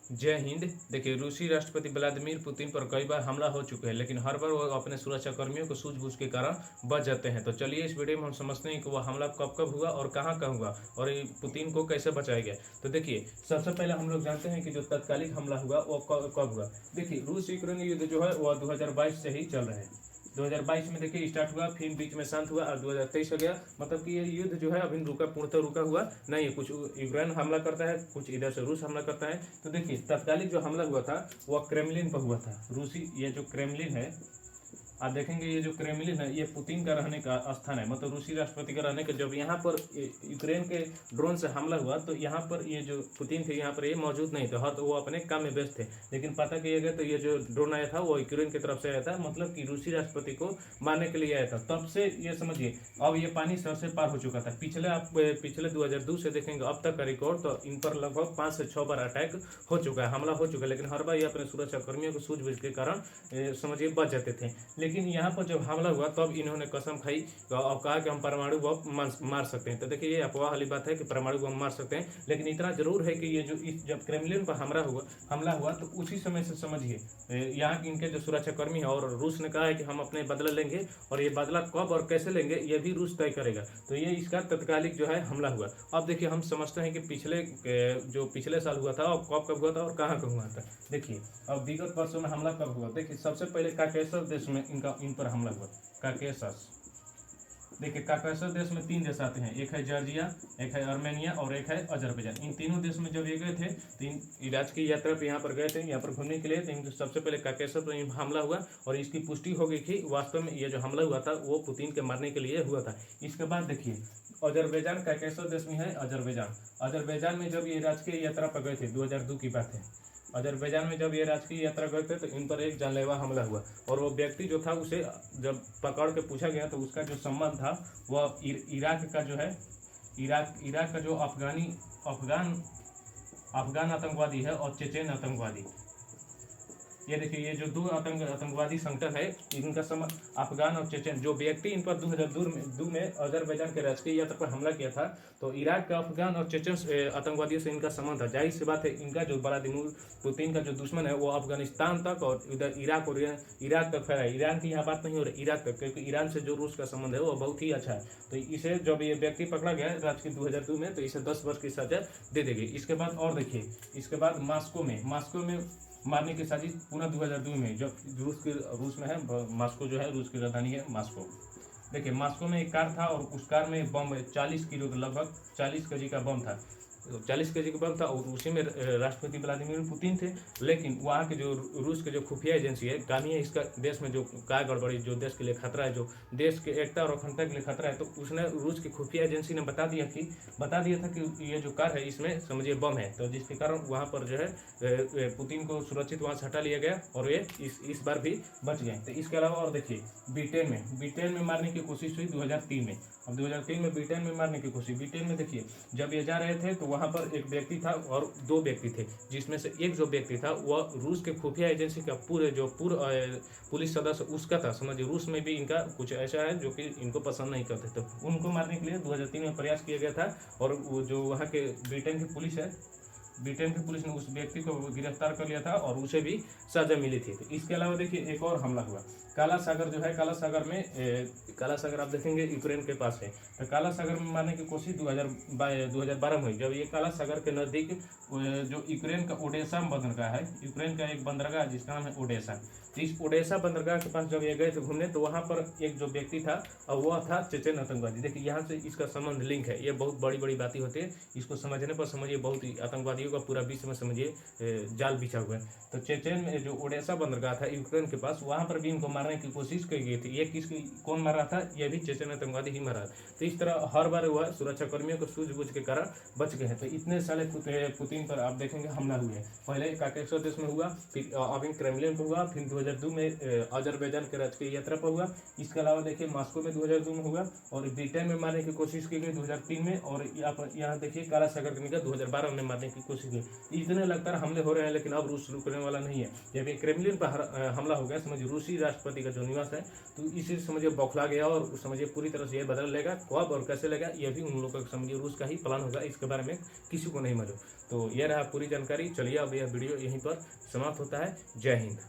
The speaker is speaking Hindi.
जय हिंद। देखिए, रूसी राष्ट्रपति व्लादिमीर पुतिन पर कई बार हमला हो चुका है, लेकिन हर बार वो अपने सुरक्षा कर्मियों को सूझबूझ के कारण बच जाते हैं। तो चलिए इस वीडियो में हम समझते हैं कि वह हमला कब कब हुआ और कहाँ हुआ और ये पुतिन को कैसे बचाया गया। तो देखिए, सबसे पहले हम लोग जानते हैं कि जो तत्कालिक हमला हुआ वो कब हुआ। देखिए, रूस यूक्रेन युद्ध जो है वह 2022 से ही चल रहा है। 2022 में देखिए स्टार्ट हुआ, फिर बीच में शांत हुआ और 2023 हो गया। मतलब कि ये युद्ध जो है अभी पूर्णतः रुका हुआ नहीं है। कुछ यूक्रेन हमला करता है, कुछ इधर से रूस हमला करता है। तो देखिए, तत्कालिक जो हमला हुआ था वह क्रेमलिन पर हुआ था। रूसी ये जो क्रेमलिन है, आप देखेंगे ये जो क्रेमलिन है ये पुतिन का रहने का स्थान है, मतलब रूसी राष्ट्रपति का रहने का। जब यहाँ पर यूक्रेन के ड्रोन से हमला हुआ तो यहाँ पर ये जो पुतिन थे यहाँ पर ये मौजूद नहीं थे, हर तो वो अपने काम में व्यस्त थे। लेकिन पता किया गया तो ये जो ड्रोन आया था वो यूक्रेन की तरफ से आया था, मतलब कि रूसी राष्ट्रपति को मारने के लिए आया था। तब से ये समझिए अब ये पानी सर से पार हो चुका था। पिछले 2002 से देखेंगे अब तक का रिकॉर्ड, तो इन पर लगभग 5 से 6 बार अटैक हो चुका है, हमला हो चुका है। लेकिन हर बार ये अपने सुरक्षा कर्मियों को सूझबूझ के कारण समझिए बच जाते थे। लेकिन यहाँ पर जब हमला हुआ तब इन्होंने कसम खाई और कहा कि हम परमाणु बम मार सकते हैं। तो देखिए, ये अफवाह वाली बात है कि परमाणु बम मार सकते हैं, लेकिन इतना जरूर है कि ये जो जब क्रेमलिन पर हमला हुआ तो उसी समय से समझिए यहाँ इनके जो सुरक्षाकर्मी है और रूस ने कहा है कि हम अपने बदला लेंगे, और ये बदला कब और कैसे लेंगे ये भी रूस तय करेगा। तो ये इसका तत्कालिक जो है हमला हुआ। अब देखिए, हम समझते हैं कि पिछले साल हुआ था और कब हुआ था और कहाँ हुआ था। देखिए, अब विगत वर्षों में हमला कब हुआ। देखिए, सबसे पहले काकेशस देश में इन पर हमला हुआ। काकेशस, देखिए काकेशस देश में 3 देश आते हैं, एक है जॉर्जिया, एक है आर्मेनिया और एक है अजरबैजान। इन तीनों देश में जब ये गए थे तो इन राजकीय यात्रा पे यहाँ पर गए थे, यहाँ पर घूमने के लिए। तो सबसे पहले काकेशस में हमला हुआ और इसकी पुष्टि हो गई थी वास्तव में ये जो हमला हुआ था वो पुतिन के मारने के लिए हुआ था। इसके बाद देखिए, अजरबैजान काकेशस देश में है अजरबैजान में जब ये राजकीय यात्रा पर गए थे, 2002 की बात है। अजरबैजान में जब ये राजकीय यात्रा गए थे तो इन पर एक जानलेवा हमला हुआ, और वो व्यक्ति जो था उसे जब पकड़ के पूछा गया तो उसका जो संबंध था वह इराक का जो है, इराक का जो अफगान आतंकवादी है और चेचेन आतंकवादी। ये देखिए, ये जो दो आतंकवादी संगठन है इनका संबंध अफगान और चेचेन। जो व्यक्ति इन पर 2002 में अजरबैजान के राजकीय यात्रा पर हमला किया था, तो इराक का अफगान और चेचेन आतंकवादियों से इनका संबंध था। जाहिर सी बात है, इनका जो व्लादिमीर पुतिन का जो दुश्मन है वो अफगानिस्तान तक और इधर इराक तक फैला है। ईरान की यहाँ बात नहीं हो रही, इराक तक, क्योंकि ईरान से जो रूस का संबंध है वो बहुत ही अच्छा है। तो इसे जब ये व्यक्ति पकड़ा गया राजकीय 2002 में, तो इसे 10 वर्ष की सजा दे देगी। इसके बाद और देखिए, इसके बाद मास्को में मारने की साजिश पुनः 2002 में, जब रूस में है मास्को जो है, रूस की राजधानी है मास्को। देखिए, मास्को में एक कार था और उस कार में बम 40 किलो, लगभग 40 केजी का बम था। 40 केजी का बम था और उसी में राष्ट्रपति व्लादिमीर पुतिन थे। लेकिन वहाँ के जो रूस के जो खुफिया एजेंसी है, काम ही है इसका देश में जो क्या गड़बड़ी, जो देश के लिए खतरा है, जो देश के एकता और अखंडता के लिए खतरा है, तो उसने रूस की खुफिया एजेंसी ने बता दिया था कि ये जो कार है इसमें समझिए बम है। तो जिसके कारण वहाँ पर जो है पुतिन को सुरक्षित वहाँ से हटा लिया गया और ये इस बार भी बच गए। तो इसके अलावा और देखिए, ब्रिटेन में मारने की कोशिश हुई 2003 में। अब 2003 में ब्रिटेन में मारने की कोशिश, ब्रिटेन में देखिए जब ये जा रहे थे तो वहाँ पर एक व्यक्ति था और 2 व्यक्ति थे, जिसमें से एक जो व्यक्ति था वह रूस के खुफिया एजेंसी का पूर्व पुलिस सदस्य उसका था। समझिए, रूस में भी इनका कुछ ऐसा है जो कि इनको पसंद नहीं करते, तो उनको मारने के लिए 2003 में प्रयास किया गया था। और वो जो वहाँ के ब्रिटेन की पुलिस ने उस व्यक्ति को गिरफ्तार कर लिया था और उसे भी सजा मिली थी। तो इसके अलावा देखिए, एक और हमला हुआ काला सागर जो है, काला सागर आप देखेंगे यूक्रेन के पास है। तो काला सागर में मारने की कोशिश 2012 में हुई, जब ये काला सागर के नज़दीक जो यूक्रेन का ओडेसा बंदरगाह है, यूक्रेन का एक बंदरगाह जिसका नाम है ओडेसा। तो इस ओडेसा बंदरगाह के पास जब ये गए थे घूमने, तो वहाँ पर एक जो व्यक्ति था और वह था चेचेन आतंकवादी। देखिए, यहाँ से इसका संबंध लिंक है। ये बहुत बड़ी बातें होती है, इसको समझने पर समझिए बहुत ही आतंकवादियों का पूरा विश्व में समझिए जाल बिछा हुआ है। तो चेचेन में जो ओडेसा बंदरगाह था यूक्रेन के पास, वहाँ पर भी इनको मारने की कोशिश की गई थी। ये कौन मार रहा था, ये भी चेचेन आतंकवादी ही मारा। तो इस तरह हर बार हुआ, सुरक्षा कर्मियों को सूझबूझ के कारण बच गए हैं। तो इतने साले पुतिन पर आप देखेंगे हमला हुए। पहले काकेशस देश में हुआ, फिर अभी क्रेमलिन पर हुआ, फिर 2002 में अजरबैजान के राजकीय यात्रा पर हुआ। इसके अलावा देखिए, मास्को में 2002 में हुआ और ब्रिटेन में मारने की कोशिश की गई 2003 में, और यहाँ देखिए काला सागर के निकल 2012 में मारने की कोशिश कोशिश की। इतने लगातार हमले हो रहे हैं लेकिन अब रूस रुकने वाला नहीं है। जब ये क्रेमलिन पर हमला हो गया, समझिए रूसी राष्ट्रपति का जो निवास है, तो इसे समझिए बौखला गया और समझिए पूरी तरह से ये बदल लेगा। कब और कैसे लेगा ये भी उन लोगों का समझिए रूस का ही प्लान होगा, इसके बारे में किसी को नहीं मालूम। तो यह रहा पूरी जानकारी। चलिए अब यह वीडियो यहीं पर समाप्त होता है। जय हिंद।